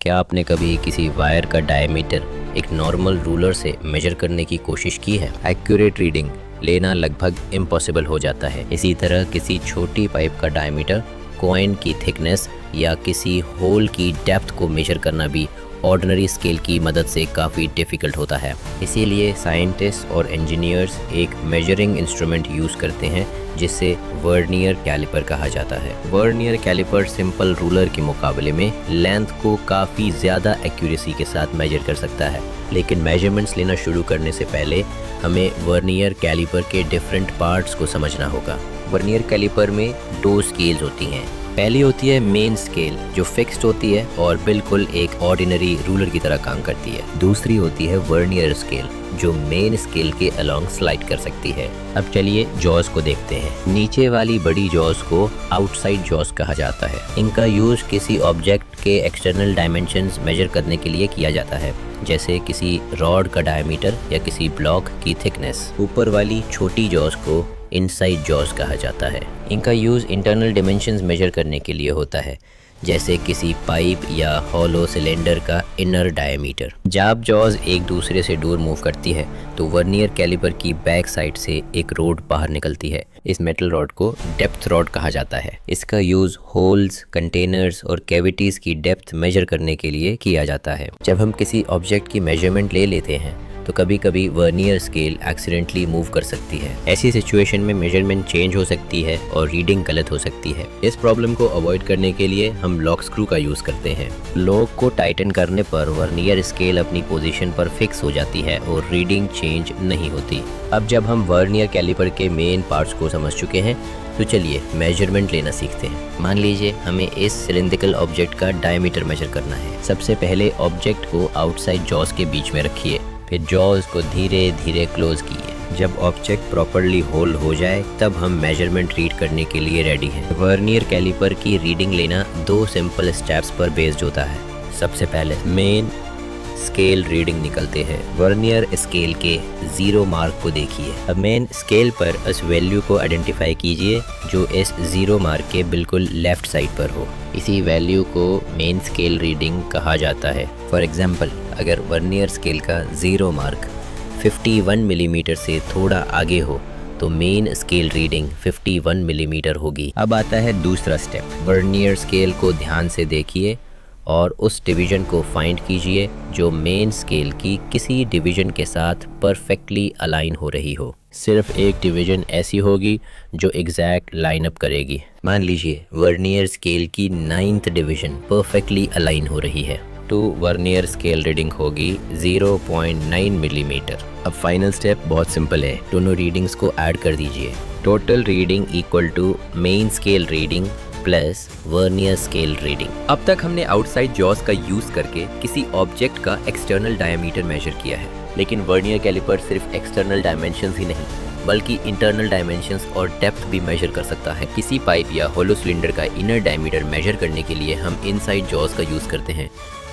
क्या आपने कभी किसी वायर का डायमीटर एक नॉर्मल रूलर से मेजर करने की कोशिश की है? एक्यूरेट रीडिंग लेना लगभग इम्पॉसिबल हो जाता है। इसी तरह किसी छोटी पाइप का डायमीटर, कॉइन की थिकनेस या किसी होल की डेप्थ को मेजर करना भी ऑर्डिनरी स्केल की मदद से काफ़ी डिफ़िकल्ट होता है। इसीलिए साइंटिस्ट और इंजीनियर्स एक मेजरिंग इंस्ट्रूमेंट यूज़ करते हैं जिसे वर्नियर कैलिपर कहा जाता है। वर्नियर कैलिपर सिंपल रूलर के मुकाबले में लेंथ को काफ़ी ज़्यादा एक्यूरेसी के साथ मेजर कर सकता है। लेकिन मेजरमेंट्स लेना शुरू करने से पहले हमें वर्नियर कैलिपर के डिफरेंट पार्ट्स को समझना होगा। वर्नियर कैलिपर में दो स्केल्स होती हैं। पहली होती है मेन स्केल जो फिक्स्ड होती है और बिल्कुल एक ऑर्डिनरी रूलर की तरह काम करती है। दूसरी होती है वर्नियर स्केल जो मेन स्केल के अलोंग स्लाइड कर सकती है। अब चलिए जॉज को देखते हैं। नीचे वाली बड़ी जॉज को आउटसाइड जॉज कहा जाता है। इनका यूज किसी ऑब्जेक्ट के एक्सटर्नल डायमेंशंस मेजर करने के लिए किया जाता है, जैसे किसी रॉड का डायमीटर या किसी ब्लॉक की थिकनेस। ऊपर वाली छोटी जॉज को इनसाइड जॉज कहा जाता है। इनका यूज़ इंटरनल डिमेंशंस मेजर करने के लिए होता है, जैसे किसी पाइप या हॉलो सिलेंडर का इनर डायमीटर। जब जॉज एक दूसरे से दूर मूव करती है तो वर्नियर कैलिपर की बैक साइड से एक रॉड बाहर निकलती है। इस मेटल रॉड को डेप्थ रॉड कहा जाता है। इसका यूज़ होल्स, कंटेनर्स और कैविटीज़ की डेप्थ मेजर करने के लिए किया जाता है। जब हम किसी ऑब्जेक्ट की मेजरमेंट ले लेते हैं तो कभी कभी वर्नियर स्केल एक्सीडेंटली मूव कर सकती है। ऐसी सिचुएशन में मेजरमेंट चेंज हो सकती है और रीडिंग गलत हो सकती है। इस प्रॉब्लम को अवॉइड करने के लिए हम लॉक स्क्रू का यूज़ करते हैं। लॉक को टाइटन करने पर वर्नियर स्केल अपनी पोजीशन पर फिक्स हो जाती है और रीडिंग चेंज नहीं होती। अब जब हम वर्नियर कैलिपर के मेन पार्ट्स को समझ चुके हैं तो चलिए मेजरमेंट लेना सीखते हैं। मान लीजिए हमें इस सिलिंड्रिकल ऑब्जेक्ट का डायमीटर मेजर करना है। सबसे पहले ऑब्जेक्ट को आउटसाइड जॉज के बीच में रखिए, फिर जॉज को धीरे धीरे क्लोज कीजिए। जब ऑब्जेक्ट प्रॉपर्ली होल हो जाए तब हम मेजरमेंट रीड करने के लिए रेडी हैं। वर्नियर कैलिपर की रीडिंग लेना दो सिंपल स्टेप्स पर बेस्ड होता है। सबसे पहले मेन स्केल रीडिंग निकलते हैं। वर्नियर स्केल के 0 मार्क को देखिए। अब मेन स्केल पर उस वैल्यू को आइडेंटिफाई कीजिए जो इस 0 मार्क के बिल्कुल लेफ्ट साइड पर हो। इसी वैल्यू को मेन स्केल रीडिंग कहा जाता है। फॉर एग्जांपल, अगर वर्नियर स्केल का 0 मार्क 51 मिलीमीटर से थोड़ा आगे हो तो मेन स्केल रीडिंग 51 मिलीमीटर होगी। अब आता है दूसरा स्टेप। वर्नियर स्केल को ध्यान से देखिए और उस डिवीज़न को फाइंड कीजिए जो मेन स्केल की किसी डिवीज़न के साथ परफेक्टली अलाइन हो रही हो। सिर्फ एक डिवीज़न ऐसी होगी जो एग्जैक्ट लाइन अप करेगी। मान लीजिए वर्नियर स्केल की 9th डिवीज़न परफेक्टली अलाइन हो रही है तो वर्नियर स्केल रीडिंग होगी 0.9 मिलीमीटर। अब फाइनल स्टेप बहुत सिंपल है। दोनों रीडिंग्स को ऐड कर दीजिए। Total reading equal to main scale reading plus vernier scale reading. अब तक हमने आउटसाइड जॉज का यूज करके किसी ऑब्जेक्ट का एक्सटर्नल डायमीटर मेजर किया है, लेकिन वर्नियर कैलिपर सिर्फ एक्सटर्नल डायमेंशंस ही नहीं बल्कि इंटरनल डायमेंशंस और डेप्थ भी मेजर कर सकता है। किसी पाइप या होलो सिलेंडर का इनर डायमीटर मेजर करने के लिए हम इनसाइड जॉज का यूज करते हैं।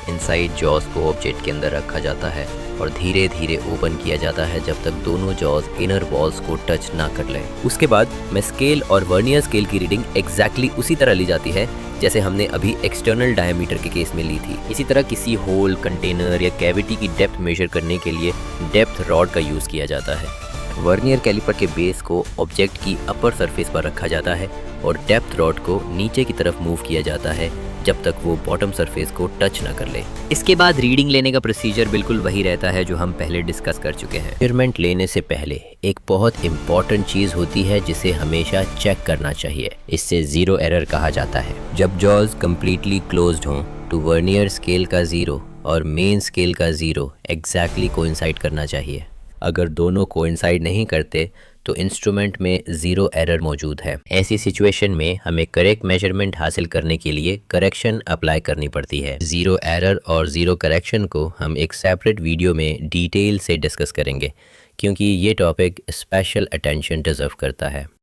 इनसाइड जॉज को ऑब्जेक्ट के अंदर रखा जाता है और धीरे धीरे ओपन किया जाता है जब तक दोनों जॉज इनर वॉल्स को टच ना कर लें। उसके बाद में स्केल और वर्नियर स्केल की रीडिंग एग्जैक्टली उसी तरह ली जाती है जैसे हमने अभी एक्सटर्नल डायमीटर के केस में ली थी। इसी तरह किसी होल, कंटेनर या कैविटी की डेप्थ मेजर करने के लिए डेप्थ रॉड का यूज़ किया जाता है। वर्नियर कैलिपर के बेस को ऑब्जेक्ट की अपर सरफेस पर रखा जाता है और डेप्थ रॉड को नीचे की तरफ मूव किया जाता है जब तक वो बॉटम सरफेस को टच ना कर ले। इसके बाद रीडिंग लेने का प्रोसीजर बिल्कुल वही रहता है जो हम पहले डिस्कस कर चुके हैं। मेजरमेंट लेने से पहले एक बहुत इंपॉर्टेंट चीज़ होती है जिसे हमेशा चेक करना चाहिए। इससे 0 एरर कहा जाता है। जब जॉज कम्प्लीटली क्लोज्ड हों तो वर्नियर स्केल का 0 और मेन स्केल का 0 एग्जैक्टली कोइंसाइड करना चाहिए। अगर दोनों कोइंसाइड नहीं करते तो इंस्ट्रूमेंट में 0 एरर मौजूद है। ऐसी सिचुएशन में हमें करेक्ट मेजरमेंट हासिल करने के लिए करेक्शन अप्लाई करनी पड़ती है। 0 एरर और 0 करेक्शन को हम एक सेपरेट वीडियो में डिटेल से डिस्कस करेंगे क्योंकि ये टॉपिक स्पेशल अटेंशन डिजर्व करता है।